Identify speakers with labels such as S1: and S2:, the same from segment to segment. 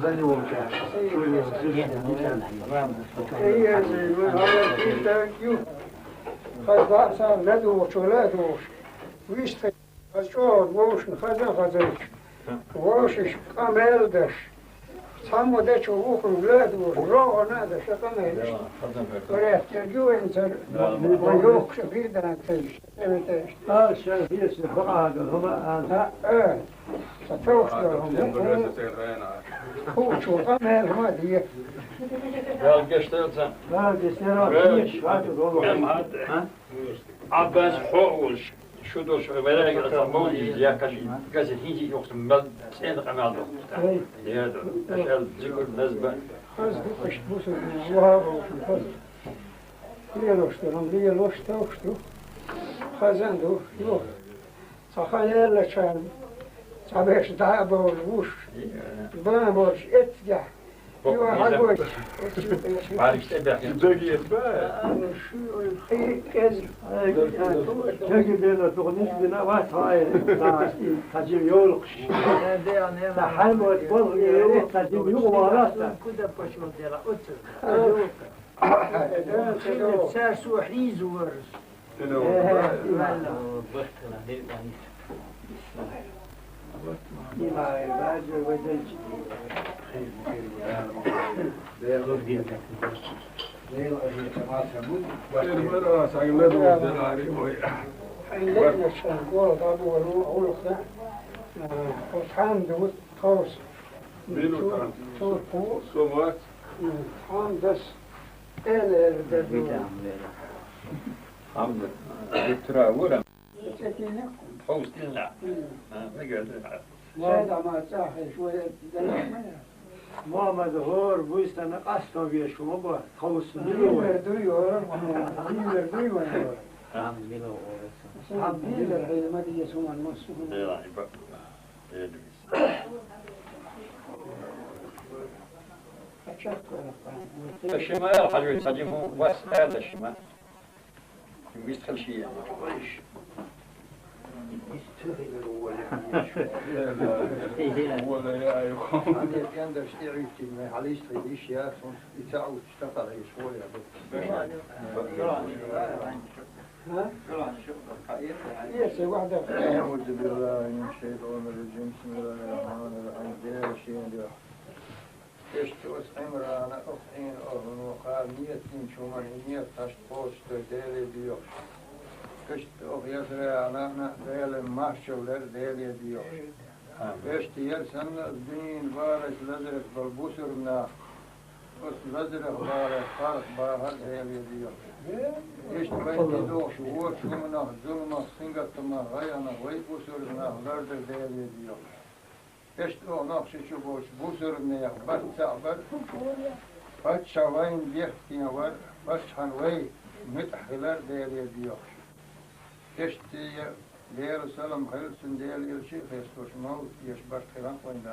S1: زني ومشاع
S2: خذ صار ندوش ولا دوش ويشتي خذ ووش خذ خذيك ووشش كامل Samo dečo uhu gledu, roho nada, što to ne ideš. Korejte, ljujem se, vojok se vidan tež, evo tež.
S1: شايف يسمع بقى هما
S2: Sa to što Kuću, kamel, hadi.
S3: Wel gesteld
S1: لا دستيرات فيش
S3: Abbas Hoğuz. Şu da şu böyle yazılmalı ya gazet hiç yoksa ben sen de kanalda. Ya da aşağı zikr nazba.
S2: Хаз куш бусу, вау, хаз. Лиелош то, что. Хазанду, yok. Sahanerle çayın. Sabah daha bol uş. Bana bol et ya. Yok hadi.
S3: Var işte ben.
S1: Dögiyet be.
S2: Şu kez.
S1: Çünkü böyle doğmuş bir navaş hayır. Tacim yok. Tahal bu bol yok tacim yok varasa.
S4: Kuda paşo dela otur. Ser su hriz var.
S2: Lejna čan gola da bu ulukna. Otam da tos. Tur
S5: Somat.
S2: Tam das eller da bu.
S3: Hamd. Bitra vura.
S2: Çekine.
S3: Hostilna. Ne gördün?
S2: Şeyda ma sahi şöyle
S1: Muhammed Hor bu istene asla bir şuma bu. Kavusunu
S2: Bilir duyuyor. Bilir duyuyor.
S4: Tam bilo orası.
S2: Sen bilir ma diye sunan masum.
S3: Yani bak.
S2: Açak koyalım.
S3: الشمال يا حبيبي تجيبه بس هذا الشمال يدخل شيء
S5: ولا يا يخون.
S6: عندي عندك اشتريتي ما عليش تريديش يا صون يتعود تشتغل عليه شوية
S2: ها؟ يس واحدة.
S6: أعوذ بالله من الشيطان الرجيم بسم الله الرحمن الرحيم دير شيء Eştos emrana ofin ohun vaka niyetin çuman niyet taş post deli diyor. Kışt o yazrana deli mahşevler deli diyor. Eşti yer sanna din varet lazret bal busurna. Os lazret varet fark bahar deli diyor. Eşti beyti doğuş uğur şumuna zulma singatma gayana vay busurna lardır deli diyor. İşte o nakşı çubuğuş, bu sürümle baş çağır, baş çağayın diyektiğine var, baş hanvay mütahhiler değerli diyor. İşte değer salam hayırlısın değerli ilçi, Hristos mağut, yaş baş kıran koyunda.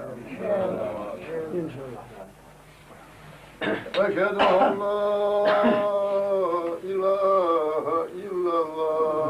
S6: İnşallah. Eşhedü en la ilahe illallah.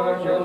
S6: Thank you.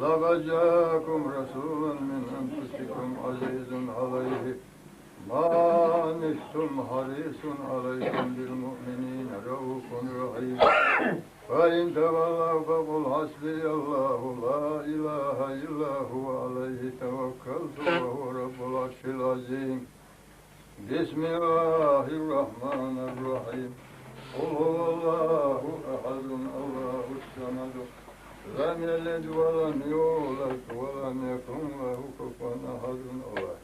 S6: لقد جاءكم رسول من أنفسكم عزيز عليه ما عنتم حريص عليكم بالمؤمنين رؤوف رحيم فإن تولوا فقل حسبي الله لا إله إلا هو عليه توكلت وهو رب العرش العظيم بسم الله الرحمن الرحيم قل هو الله أحد الله الصمد لم يلد ولم يولد ولم يكن له كفوا أحد الله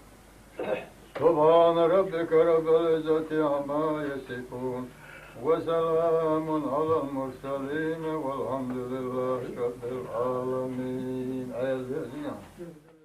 S6: سبحان ربك رب العزة عما يصفون وسلام على المرسلين والحمد لله رب العالمين.